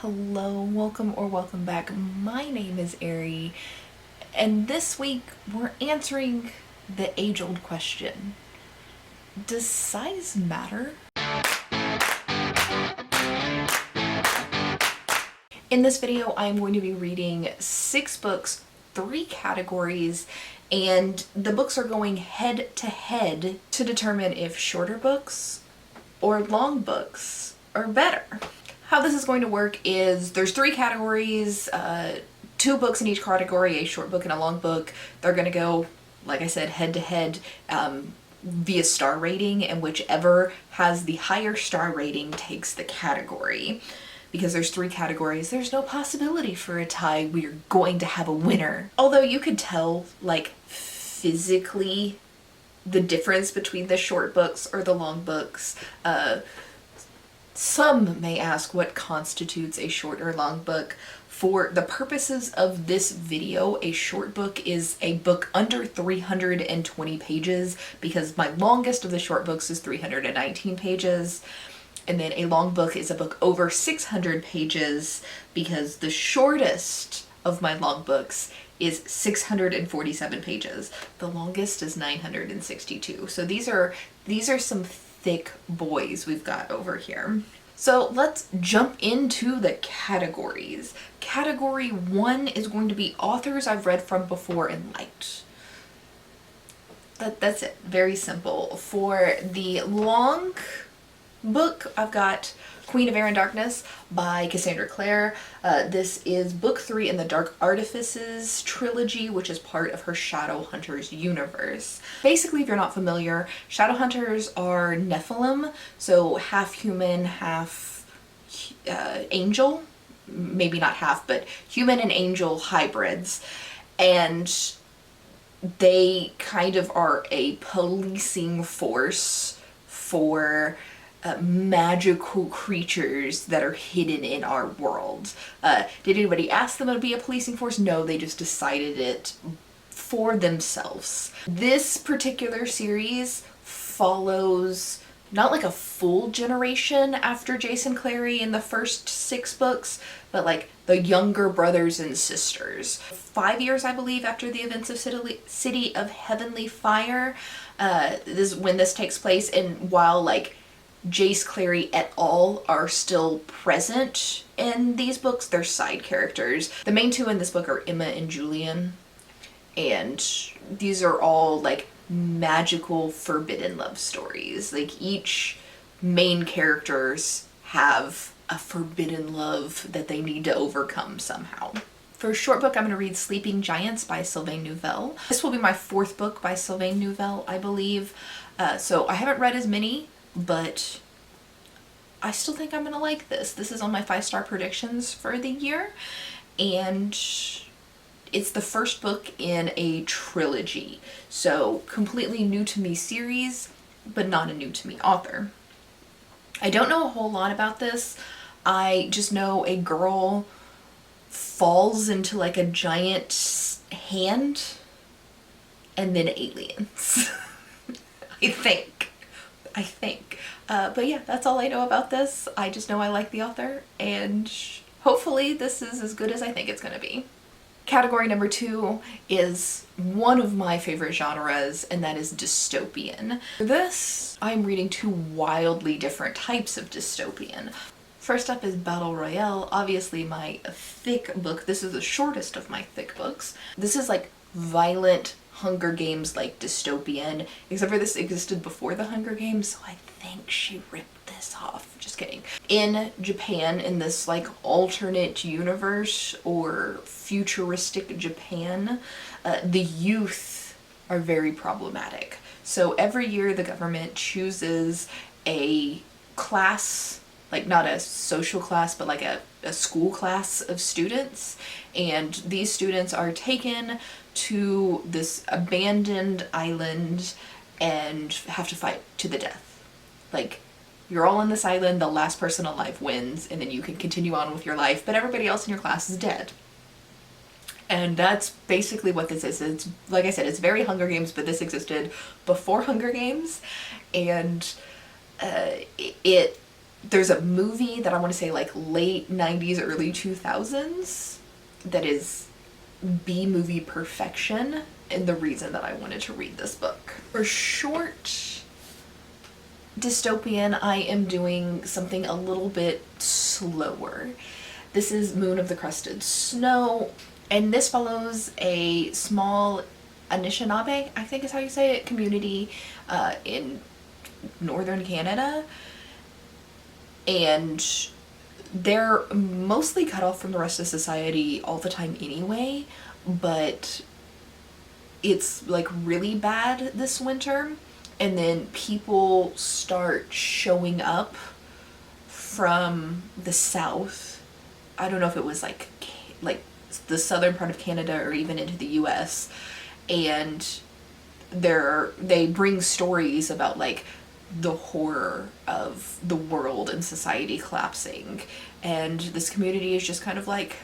Hello, welcome back. My name is Ari, and this week we're answering the age-old question. Does size matter? In this video, I'm going to be reading 6 books, 3 categories, and the books are going head to head to determine if shorter books or long books are better. How this is going to work is there's 3 categories, 2 books in each category, a short book and a long book. They're going to go, like I said, head to head via star rating, and whichever has the higher star rating takes the category. Because there's 3 categories, there's no possibility for a tie. We're going to have a winner. Although you could tell, like, physically the difference between the short books or the long books. Some may ask what constitutes a short or long book. For the purposes of this video, a short book is a book under 320 pages because my longest of the short books is 319 pages. And then a long book is a book over 600 pages because the shortest of my long books is 647 pages. The longest is 962. So these are some thick boys we've got over here. So let's jump into the categories. Category 1 is going to be authors I've read from before and liked. That's it. Very simple. For the long book, I've got Queen of Air and Darkness by Cassandra Clare. This is book 3 in the Dark Artifices trilogy, which is part of her Shadowhunters universe. Basically, if you're not familiar, Shadowhunters are Nephilim, so half human, half angel. Maybe not half, but human and angel hybrids. And they kind of are a policing force for magical creatures that are hidden in our world. Did anybody ask them to be a policing force? No, they just decided it for themselves. This particular series follows not like a full generation after Jason Clary in the first 6 books, but like the younger brothers and sisters. 5 years, I believe, after the events of City of Heavenly Fire, this is when this takes place, and while like Jace Clary et al. Are still present in these books, they're side characters. The main 2 in this book are Emma and Julian, and these are all like magical forbidden love stories. Like each main characters have a forbidden love that they need to overcome somehow. For a short book, I'm going to read Sleeping Giants by Sylvain Neuvel. This will be my 4th book by Sylvain Neuvel, I believe. So I haven't read as many, but I still think I'm gonna like this. This is on my 5-star predictions for the year, and it's the first book in a trilogy. So completely new to me series, but not a new to me author. I don't know a whole lot about this. I just know a girl falls into like a giant hand and then aliens. I think. But yeah, that's all I know about this. I just know I like the author, and hopefully this is as good as I think it's going to be. Category number 2 is one of my favorite genres, and that is dystopian. For this, I'm reading 2 wildly different types of dystopian. First up is Battle Royale, obviously my thick book. This is the shortest of my thick books. This is like violent Hunger Games like dystopian, except for this existed before the Hunger Games, so I think she ripped this off. Just kidding. In Japan, in this like alternate universe or futuristic Japan, the youth are very problematic. So every year the government chooses a class, like not a social class, but like a school class of students, and these students are taken to this abandoned island and have to fight to the death. Like, you're all on this island, the last person alive wins, and then you can continue on with your life, but everybody else in your class is dead. And that's basically what this is. It's, like I said, it's very Hunger Games, but this existed before Hunger Games, and it There's a movie that I want to say like late 90s, early 2000s that is B-movie perfection, and the reason that I wanted to read this book. For short dystopian, I am doing something a little bit slower. This is Moon of the Crusted Snow, and this follows a small Anishinaabe, I think is how you say it, community in northern Canada. And they're mostly cut off from the rest of society all the time anyway, but it's like really bad this winter, and then people start showing up from the south. I don't know if it was like the southern part of Canada or even into the US, and they bring stories about like the horror of the world and society collapsing, and this community is just kind of like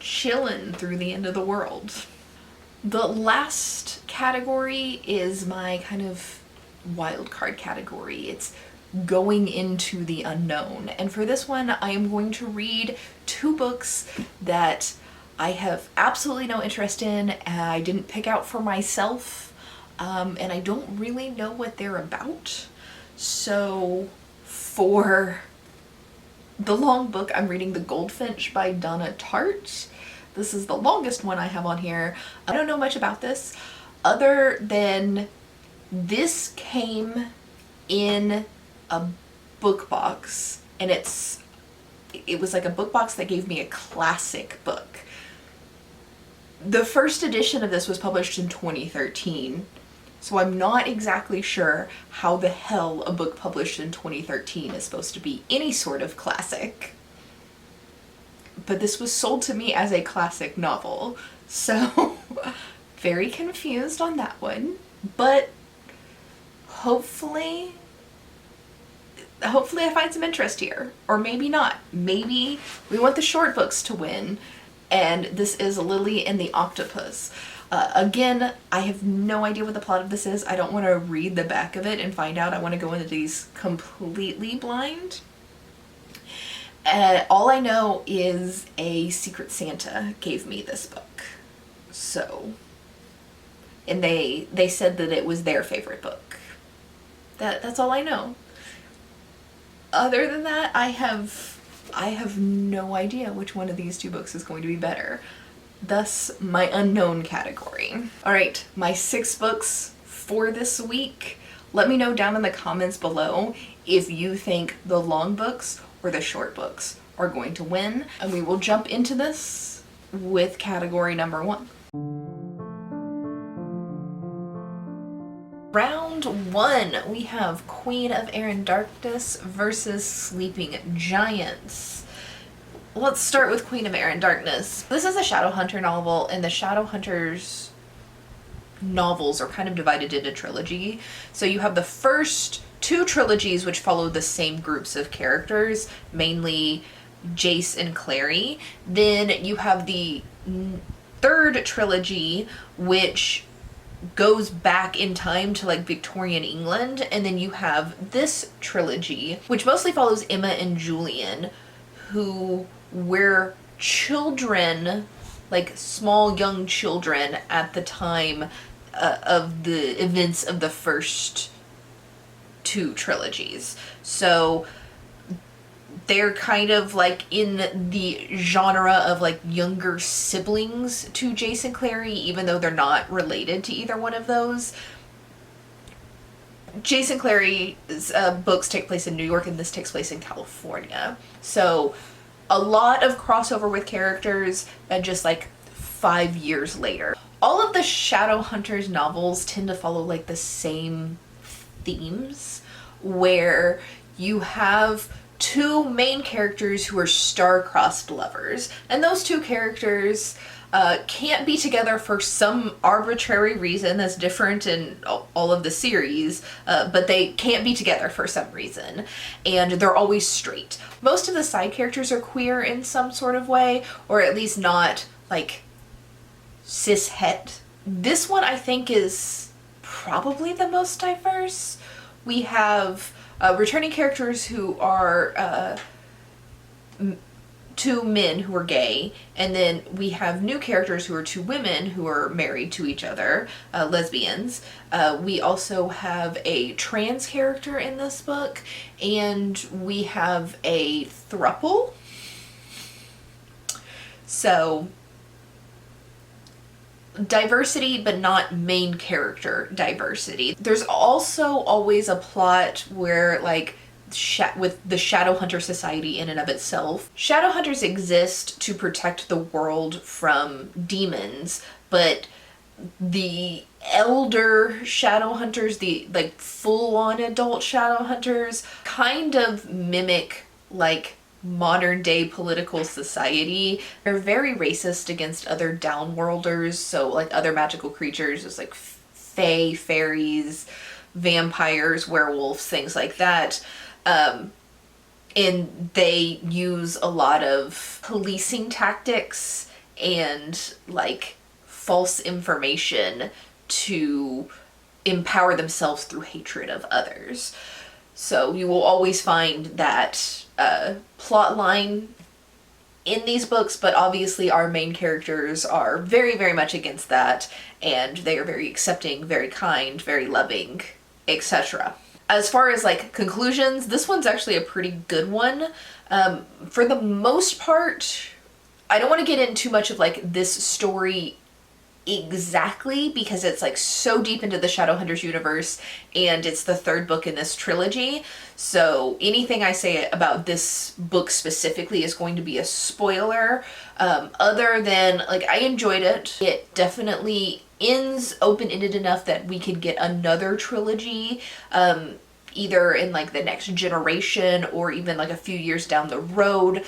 chilling through the end of the world. The last category is my kind of wild card category. It's going into the unknown, and for this one I am going to read two books that I have absolutely no interest in, and I didn't pick out for myself. And I don't really know what they're about. So for the long book, I'm reading The Goldfinch by Donna Tartt. This is the longest one I have on here. I don't know much about this other than this came in a book box, and it was like a book box that gave me a classic book. The first edition of this was published in 2013. So I'm not exactly sure how the hell a book published in 2013 is supposed to be any sort of classic. But this was sold to me as a classic novel, so very confused on that one. But hopefully I find some interest here, or maybe not. Maybe we want the short books to win, and this is Lily and the Octopus. Again, I have no idea what the plot of this is. I don't want to read the back of it and find out. I want to go into these completely blind. All I know is a Secret Santa gave me this book. So, and they said that it was their favorite book. That's all I know. Other than that, I have no idea which one of these two books is going to be better. Thus, my unknown category. All right, my 6 books for this week. Let me know down in the comments below if you think the long books or the short books are going to win, and we will jump into this with category number 1. Round 1, we have Queen of Air and Darkness versus Sleeping Giants. Let's start with Queen of Air and Darkness. This is a Shadowhunter novel, and the Shadowhunters novels are kind of divided into trilogy. So you have the first 2 trilogies which follow the same groups of characters, mainly Jace and Clary. Then you have the 3rd trilogy which goes back in time to like Victorian England, and then you have this trilogy which mostly follows Emma and Julian, who were children, like small young children at the time of the events of the first 2 trilogies. So they're kind of like in the genre of like younger siblings to Jace and Clary, even though they're not related to either one of those. Jace and Clary's books take place in New York, and this takes place in California. So a lot of crossover with characters, and just like 5 years later. All of the Shadowhunters novels tend to follow like the same themes, where you have 2 main characters who are star-crossed lovers, and those 2 characters can't be together for some arbitrary reason that's different in all of the series, but they can't be together for some reason, and they're always straight. Most of the side characters are queer in some sort of way, or at least not like cis-het. This one I think is probably the most diverse. We have returning characters who are two men who are gay, and then we have new characters who are two women who are married to each other, lesbians. We also have a trans character in this book, and we have a throuple. So, diversity, but not main character diversity. There's also always a plot where, like, with the Shadowhunter Society in and of itself. Shadowhunters exist to protect the world from demons, but the elder Shadowhunters, the like full-on adult Shadowhunters, kind of mimic like modern day political society. They're very racist against other downworlders, so like other magical creatures, just like fae, fairies, vampires, werewolves, things like that. And they use a lot of policing tactics and like false information to empower themselves through hatred of others. So you will always find that plot line in these books, but obviously our main characters are very, very much against that, and they are very accepting, very kind, very loving, etc. As far as like conclusions, this one's actually a pretty good one. For the most part, I don't want to get into too much of like this story exactly because it's like so deep into the Shadowhunters universe, and it's the third book in this trilogy. So anything I say about this book specifically is going to be a spoiler. Other than like I enjoyed it. It definitely ends open-ended enough that we could get another trilogy, either in like the next generation or even like a few years down the road.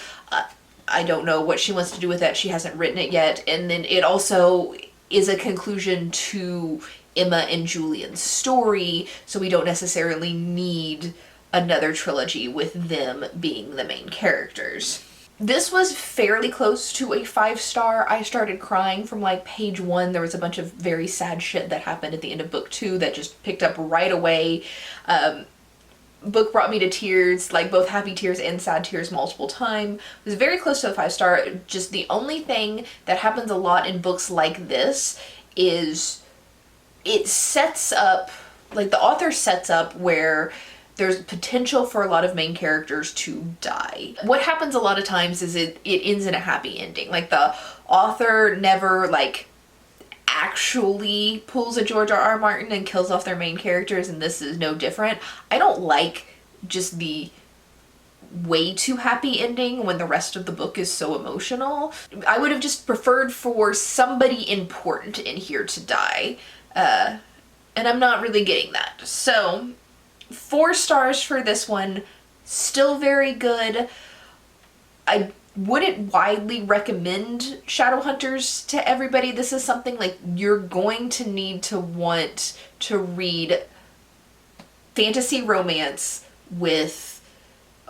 I don't know what she wants to do with that. She hasn't written it yet. And then it also is a conclusion to Emma and Julian's story, so we don't necessarily need another trilogy with them being the main characters. This was fairly close to a 5-star. I started crying from like page 1. There was a bunch of very sad shit that happened at the end of book 2 that just picked up right away. Book brought me to tears, like both happy tears and sad tears multiple times. It was very close to a 5-star. Just the only thing that happens a lot in books like this is it sets up, like the author sets up where there's potential for a lot of main characters to die. What happens a lot of times is it ends in a happy ending. Like the author never like actually pulls a George R.R. Martin and kills off their main characters, and this is no different. I don't like just the way too happy ending when the rest of the book is so emotional. I would have just preferred for somebody important in here to die, and I'm not really getting that. So 4 stars for this one. Still very good. I wouldn't widely recommend Shadowhunters to everybody. This is something like you're going to need to want to read fantasy romance with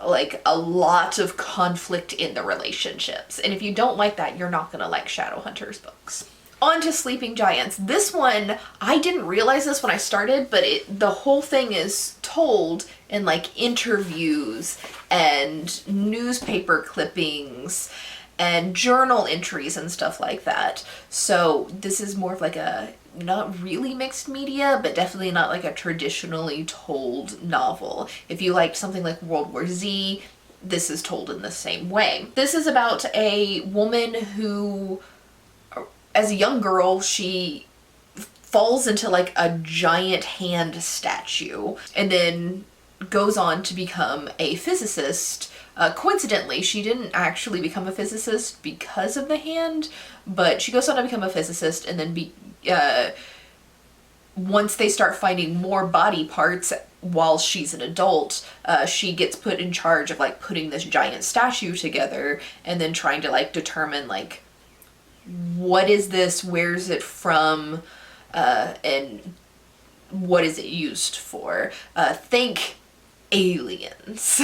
like a lot of conflict in the relationships. And if you don't like that, you're not gonna like Shadowhunters books. On to Sleeping Giants. This one, I didn't realize this when I started, but the whole thing is told in like interviews and newspaper clippings and journal entries and stuff like that. So this is more of like a not really mixed media, but definitely not like a traditionally told novel. If you liked something like World War Z, this is told in the same way. This is about a woman who, as a young girl, she falls into like a giant hand statue and then goes on to become a physicist. Coincidentally, she didn't actually become a physicist because of the hand, but she goes on to become a physicist, and then once they start finding more body parts while she's an adult, she gets put in charge of like putting this giant statue together and then trying to like determine like what is this, where's it from, and what is it used for. Think aliens.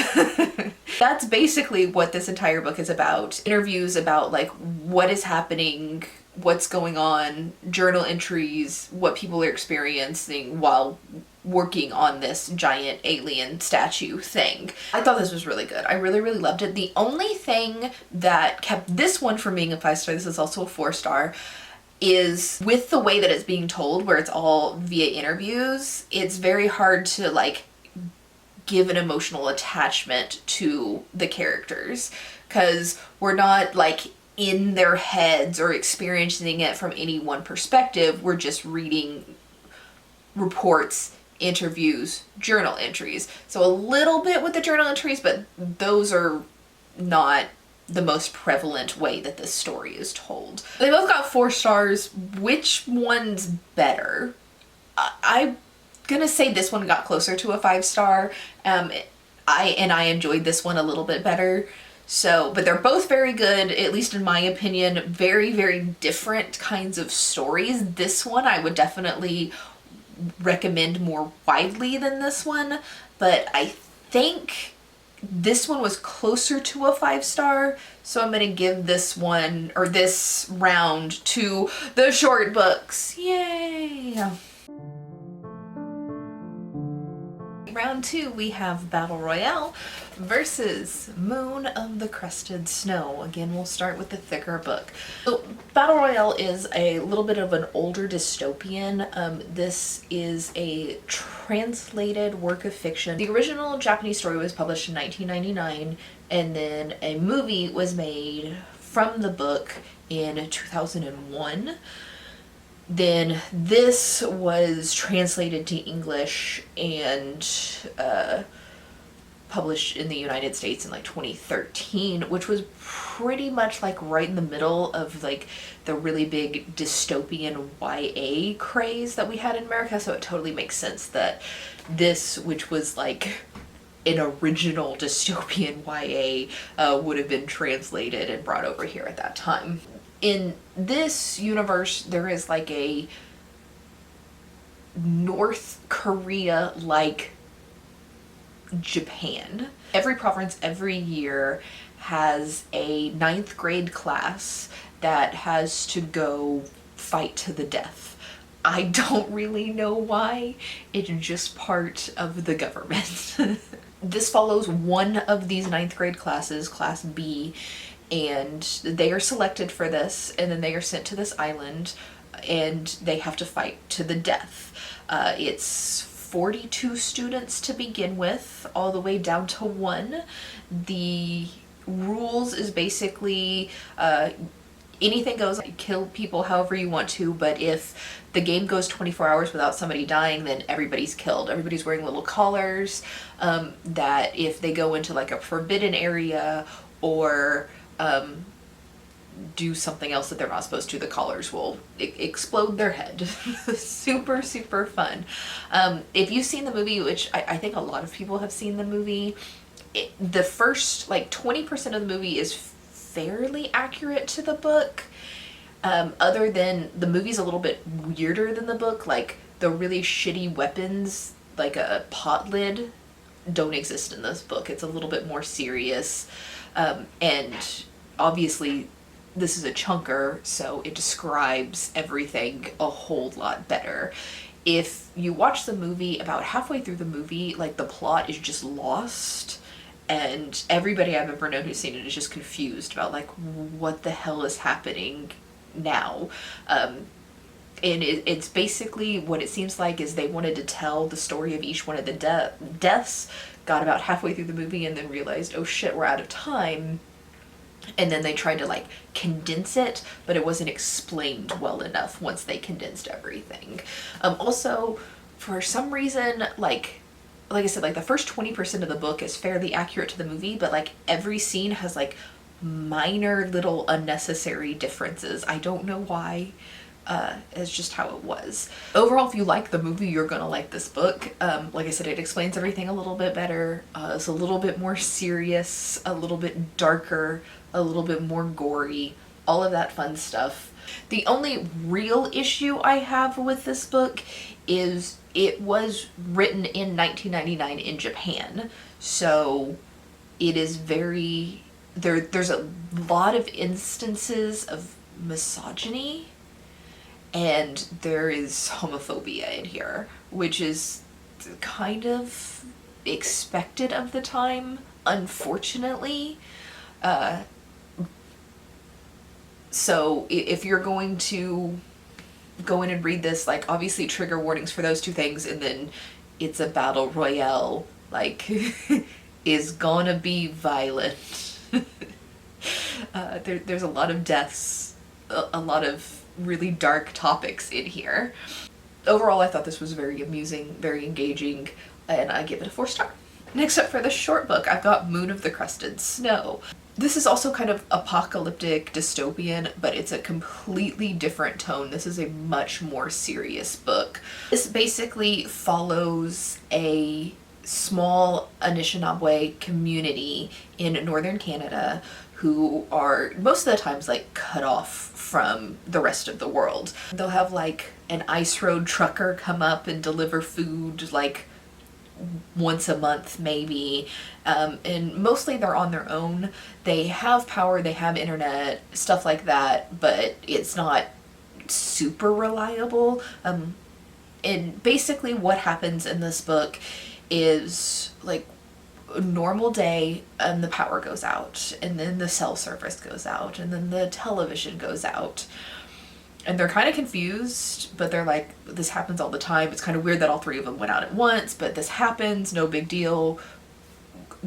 That's basically what this entire book is about. Interviews about like what is happening, what's going on, journal entries, what people are experiencing while working on this giant alien statue thing. I thought this was really good. I really, really loved it. The only thing that kept this one from being a 5-star, this is also a 4-star, is with the way that it's being told, where it's all via interviews, it's very hard to like give an emotional attachment to the characters, because we're not like in their heads or experiencing it from any one perspective. We're just reading reports, interviews, journal entries. So a little bit with the journal entries, but those are not the most prevalent way that this story is told. They both got 4 stars. Which one's better? I'm gonna say this one got closer to a 5-star. I enjoyed this one a little bit better. So, but they're both very good, at least in my opinion. Very, very different kinds of stories. This one I would definitely recommend more widely than this one, but I think this one was closer to a 5-star, so I'm gonna give this one, or this round, to the short books. Yay! Round 2, we have Battle Royale versus Moon of the Crusted Snow. Again, we'll start with the thicker book. So Battle Royale is a little bit of an older dystopian. This is a translated work of fiction. The original Japanese story was published in 1999, and then a movie was made from the book in 2001. Then this was translated to English and published in the United States in like 2013, which was pretty much like right in the middle of like the really big dystopian YA craze that we had in America. So it totally makes sense that this, which was like an original dystopian YA, would have been translated and brought over here at that time. In this universe, there is like a North Korea-like Japan. Every province every year has a 9th grade class that has to go fight to the death. I don't really know why. It's just part of the government. This follows one of these 9th grade classes, Class B, and they are selected for this, and then they are sent to this island, and they have to fight to the death. It's 42 students to begin with, all the way down to 1. The rules is basically anything goes. Kill people however you want to, but if the game goes 24 hours without somebody dying, then everybody's killed. Everybody's wearing little collars that if they go into like a forbidden area or do something else that they're not supposed to, the collars will explode their head. Super, super fun. If you've seen the movie, which I think a lot of people have seen the movie, the first like 20% of the movie is fairly accurate to the book. Other than the movie's a little bit weirder than the book, like the really shitty weapons, like a pot lid, don't exist in this book. It's a little bit more serious. And obviously this is a chunker, so it describes everything a whole lot better. If you watch the movie, about halfway through the movie, like the plot is just lost, and everybody I've ever known who's seen it is just confused about like what the hell is happening now. And it's basically what it seems like is they wanted to tell the story of each one of the deaths, got about halfway through the movie and then realized, oh shit, we're out of time. And then they tried to like condense it, but it wasn't explained well enough once they condensed everything. Also, for some reason, like I said, like the first 20% of the book is fairly accurate to the movie, but like every scene has like minor little unnecessary differences. I don't know why. It's just how it was. Overall, if you like the movie, you're gonna like this book. Like I said, it explains everything a little bit better. It's a little bit more serious, a little bit darker, a little bit more gory, all of that fun stuff. The only real issue I have with this book is it was written in 1999 in Japan, so it is very, there's a lot of instances of misogyny, and there is homophobia in here, which is kind of expected of the time, unfortunately. So if you're going to go in and read this, like, obviously trigger warnings for those two things, and then it's a battle royale, like, is gonna be violent. There's a lot of deaths, a lot of really dark topics in here. Overall, I thought this was very amusing, very engaging, and I give it a 4-star. Next up for the short book, I've got Moon of the Crusted Snow. This is also kind of apocalyptic, dystopian, but it's a completely different tone. This is a much more serious book. This basically follows a small Anishinaabe community in northern Canada who are most of the times like cut off from the rest of the world. They'll have like an ice road trucker come up and deliver food like once a month maybe, and mostly they're on their own. They have power, they have internet, stuff like that, but it's not super reliable. And basically what happens in this book is like a normal day and the power goes out, and then the cell service goes out, and then the television goes out. And they're kind of confused, but they're like, this happens all the time. It's kind of weird that all three of them went out at once, but this happens, no big deal.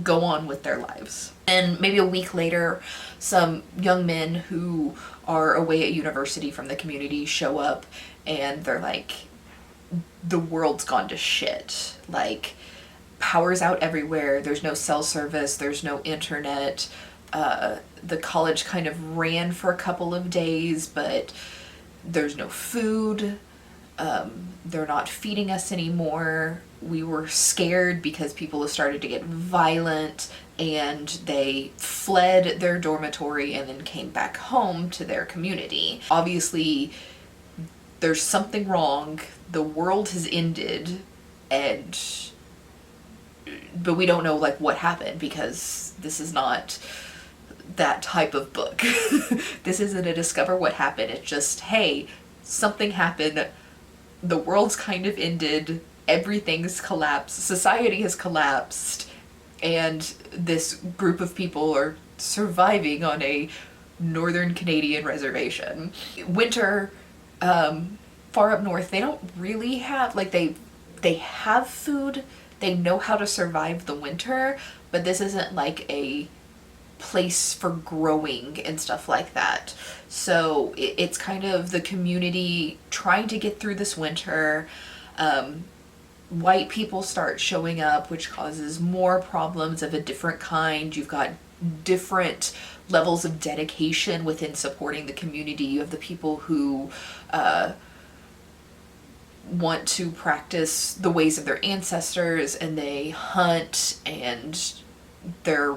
Go on with their lives. And maybe a week later, some young men who are away at university from the community show up, and they're like, the world's gone to shit. Like, power's out everywhere. There's no cell service. There's no internet. The college kind of ran for a couple of days, but there's no food. They're not feeding us anymore. We were scared because people have started to get violent, and they fled their dormitory and then came back home to their community. Obviously, there's something wrong. The world has ended, but we don't know like what happened, because this is not that type of book. This isn't a discover what happened. It's just, hey, something happened, the world's kind of ended, everything's collapsed, society has collapsed, and this group of people are surviving on a northern Canadian reservation. Winter, far up north, they don't really have, like, they have food, they know how to survive the winter, but this isn't like a place for growing and stuff like that. So it's kind of the community trying to get through this winter. White people start showing up, which causes more problems of a different kind. You've got different levels of dedication within supporting the community. You have the people who want to practice the ways of their ancestors, and they hunt, and they're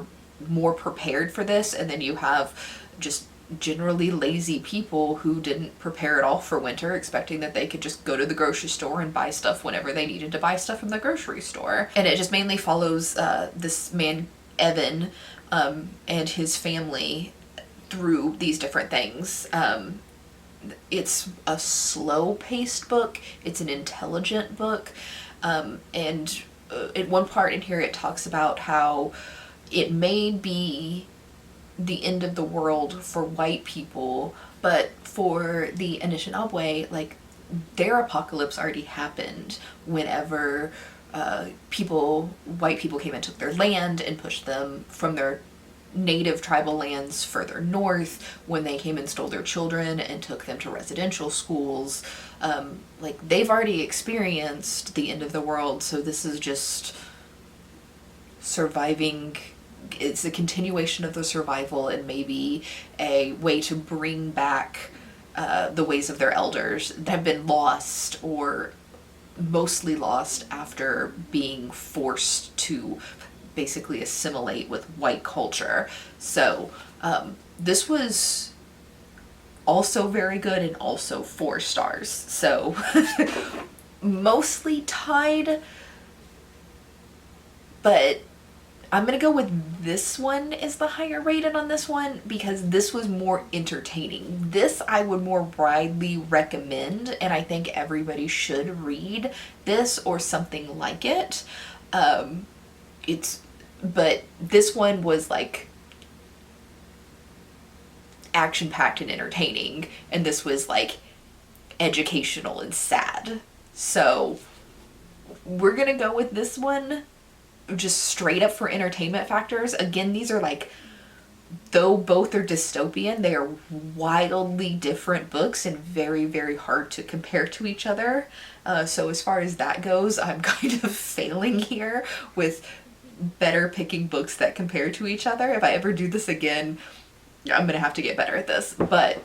more prepared for this. And then you have just generally lazy people who didn't prepare at all for winter, expecting that they could just go to the grocery store and buy stuff whenever they needed to buy stuff from the grocery store. And it just mainly follows this man Evan and his family through these different things. It's a slow-paced book. It's an intelligent book. And at one part in here it talks about how it may be the end of the world for white people, but for the Anishinaabe, like, their apocalypse already happened whenever white people came and took their land and pushed them from their native tribal lands further north, when they came and stole their children and took them to residential schools. Like, they've already experienced the end of the world, so this is just surviving. It's a continuation of the survival, and maybe a way to bring back the ways of their elders that have been lost, or mostly lost, after being forced to basically assimilate with white culture. So this was also very good, and also 4 stars. So mostly tied, but I'm gonna go with this one as the higher rated on this one because this was more entertaining. This I would more widely recommend, and I think everybody should read this or something like it. But this one was like action-packed and entertaining, and this was like educational and sad. So we're gonna go with this one just straight up for entertainment factors. Again, these are like, though both are dystopian, they are wildly different books and very, very hard to compare to each other. So as far as that goes, I'm kind of failing here with better picking books that compare to each other. If I ever do this again, I'm gonna have to get better at this. But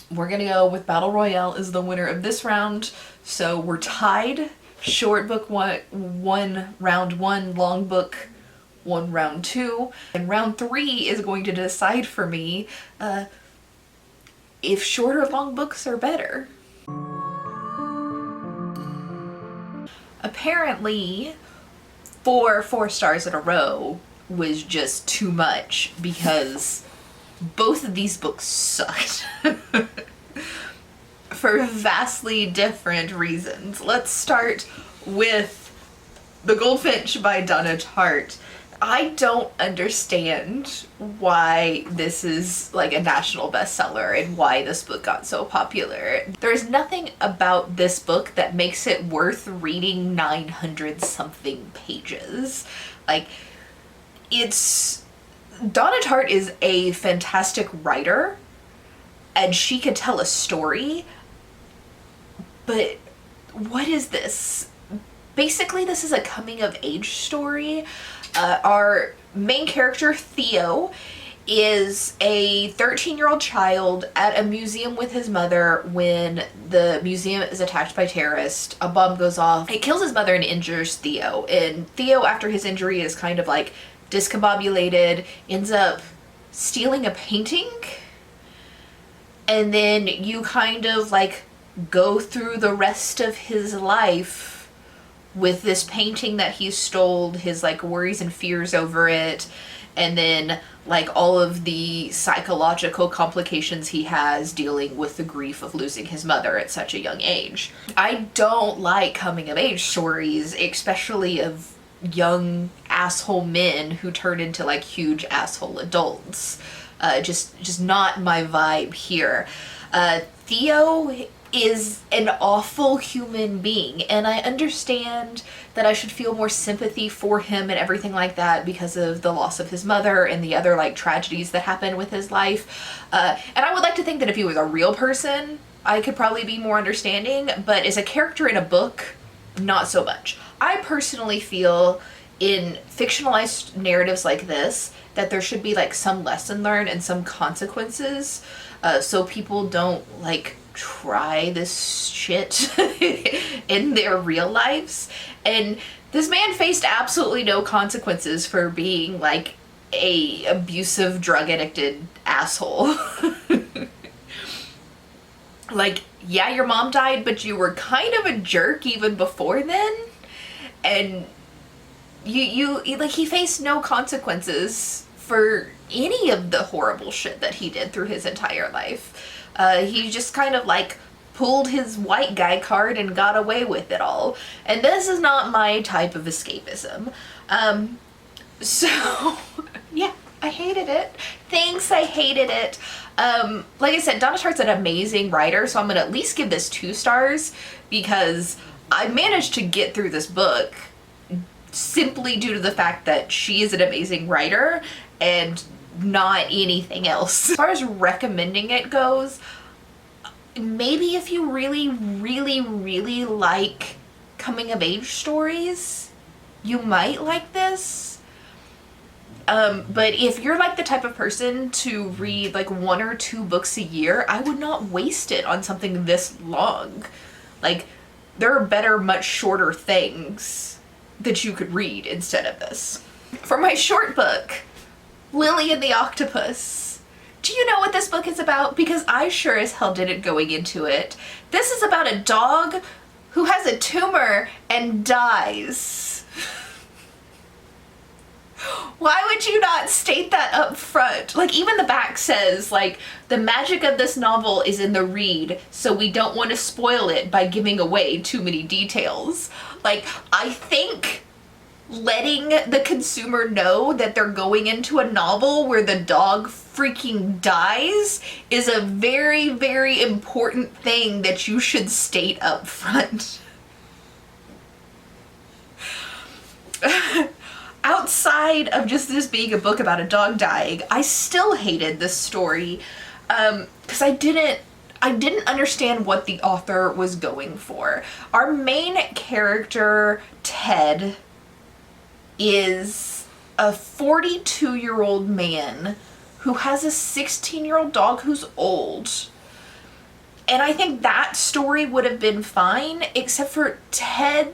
we're gonna go with Battle Royale is the winner of this round. So we're tied. Short book one, round one, long book one, round two. And round three is going to decide for me if short or long books are better. Apparently, 4 stars in a row was just too much because both of these books sucked. For vastly different reasons. Let's start with The Goldfinch by Donna Tartt. I don't understand why this is like a national bestseller and why this book got so popular. There's nothing about this book that makes it worth reading 900 something pages. Like, Donna Tartt is a fantastic writer and she could tell a story. But what is this? Basically, this is a coming of age story. Our main character, Theo, is a 13-year-old child at a museum with his mother when the museum is attacked by terrorists. A bomb goes off. It kills his mother and injures Theo. And Theo, after his injury, is kind of like discombobulated, ends up stealing a painting. And then you kind of like go through the rest of his life with this painting that he stole, his like worries and fears over it, and then like all of the psychological complications he has dealing with the grief of losing his mother at such a young age. I don't like coming of age stories, especially of young asshole men who turn into like huge asshole adults. Just not my vibe here. Theo is an awful human being, and I understand that I should feel more sympathy for him and everything like that because of the loss of his mother and the other like tragedies that happen with his life. And I would like to think that if he was a real person, I could probably be more understanding, but as a character in a book, not so much. I personally feel in fictionalized narratives like this that there should be like some lesson learned and some consequences, so people don't like try this shit in their real lives. And this man faced absolutely no consequences for being like a abusive, drug addicted asshole. Like, yeah, your mom died, but you were kind of a jerk even before then. And you like, he faced no consequences for any of the horrible shit that he did through his entire life. He just kind of like pulled his white guy card and got away with it all. And this is not my type of escapism. So yeah, I hated it. Thanks, I hated it. Like I said, Donna Tartt's an amazing writer, so I'm gonna at least give this 2 stars because I managed to get through this book simply due to the fact that she is an amazing writer and not anything else. As far as recommending it goes, maybe if you really, really, really like coming of age stories, you might like this. But if you're like the type of person to read like 1 or 2 books a year, I would not waste it on something this long. Like, there are better, much shorter things that you could read instead of this. For my short book, Lily and the Octopus. Do you know what this book is about? Because I sure as hell didn't going into it. This is about a dog who has a tumor and dies. Why would you not state that up front? Like, even the back says, like, the magic of this novel is in the read, so we don't want to spoil it by giving away too many details. Like, I think letting the consumer know that they're going into a novel where the dog freaking dies is a very, very important thing that you should state up front. Outside of just this being a book about a dog dying, I still hated this story because I didn't understand what the author was going for. Our main character, Ted, is a 42-year-old man who has a 16-year-old dog who's old. And I think that story would have been fine, except for Ted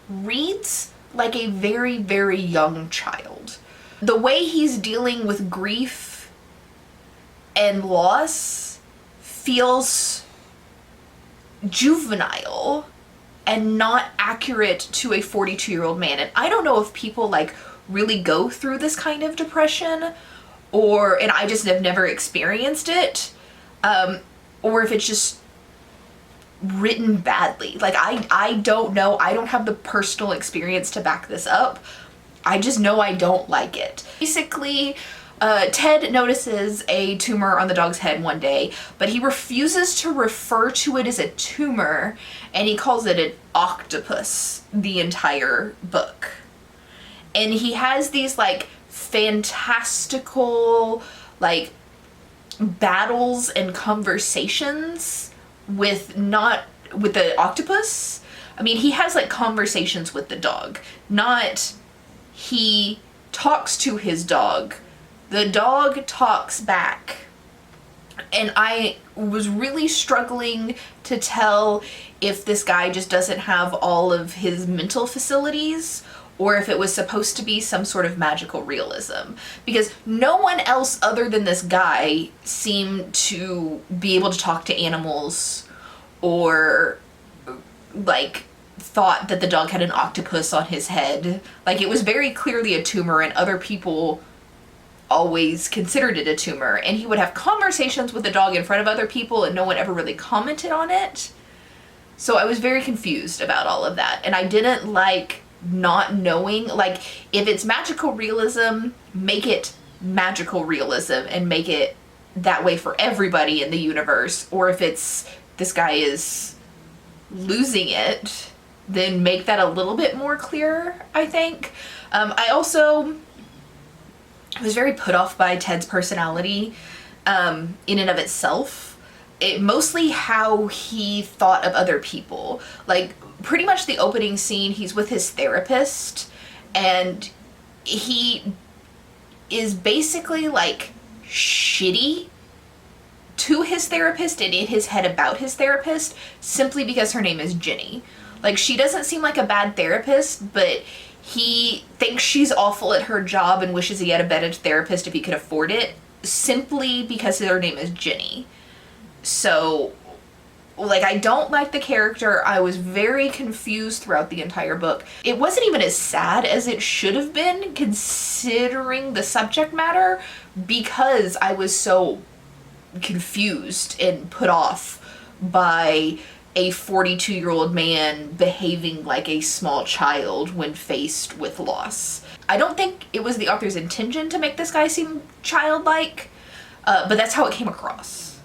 reads like a very, very young child. The way he's dealing with grief and loss feels juvenile and not accurate to a 42-year-old man. And I don't know if people like really go through this kind of depression, and I just have never experienced it, or if it's just written badly. Like, I don't know. I don't have the personal experience to back this up. I just know I don't like it. Basically, Ted notices a tumor on the dog's head one day, but he refuses to refer to it as a tumor, and he calls it an octopus the entire book. And he has these like fantastical like battles and conversations with the octopus. I mean, he has like conversations with the dog, not he talks to his dog. The dog talks back. And I was really struggling to tell if this guy just doesn't have all of his mental facilities, or if it was supposed to be some sort of magical realism. Because no one else other than this guy seemed to be able to talk to animals, or like thought that the dog had an octopus on his head. Like, it was very clearly a tumor, and other people always considered it a tumor. And he would have conversations with the dog in front of other people, and no one ever really commented on it. So I was very confused about all of that, and I didn't like not knowing. Like, if it's magical realism, make it magical realism and make it that way for everybody in the universe. Or if it's this guy is losing it, then make that a little bit more clear, I think. I also was very put off by Ted's personality in and of itself. It mostly how he thought of other people. Like, pretty much the opening scene, he's with his therapist, and he is basically like shitty to his therapist and in his head about his therapist, simply because her name is Jenny. Like, she doesn't seem like a bad therapist, but he thinks she's awful at her job and wishes he had a better therapist if he could afford it, simply because her name is Jenny. So, like, I don't like the character. I was very confused throughout the entire book. It wasn't even as sad as it should have been, considering the subject matter, because I was so confused and put off by a 42-year-old man behaving like a small child when faced with loss. I don't think it was the author's intention to make this guy seem childlike, but that's how it came across.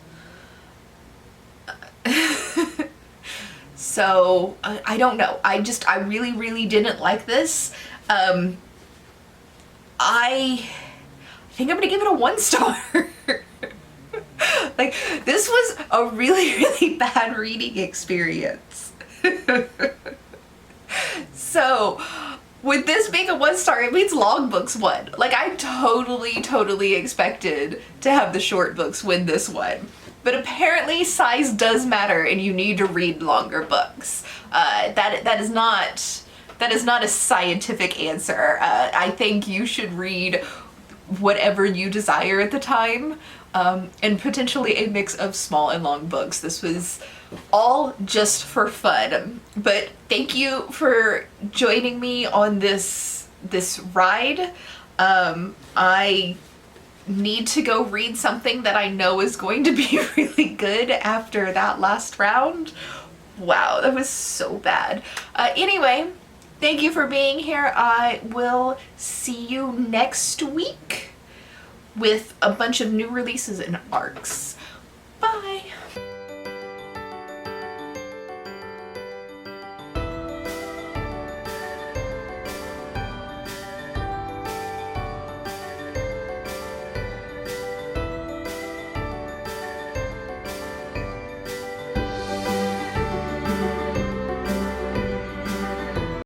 So, I don't know. I really, really didn't like this. I think I'm gonna give it a 1 star. Like, this was a really, really bad reading experience. So, with this being a 1 star, it means long books won. Like, I totally expected to have the short books win this one. But apparently size does matter, and you need to read longer books. That is not a scientific answer. I think you should read whatever you desire at the time, and potentially a mix of small and long books. This was all just for fun. But thank you for joining me on this ride. I need to go read something that I know is going to be really good after that last round. Wow, that was so bad. Anyway, thank you for being here. I will see you next week with a bunch of new releases and arcs.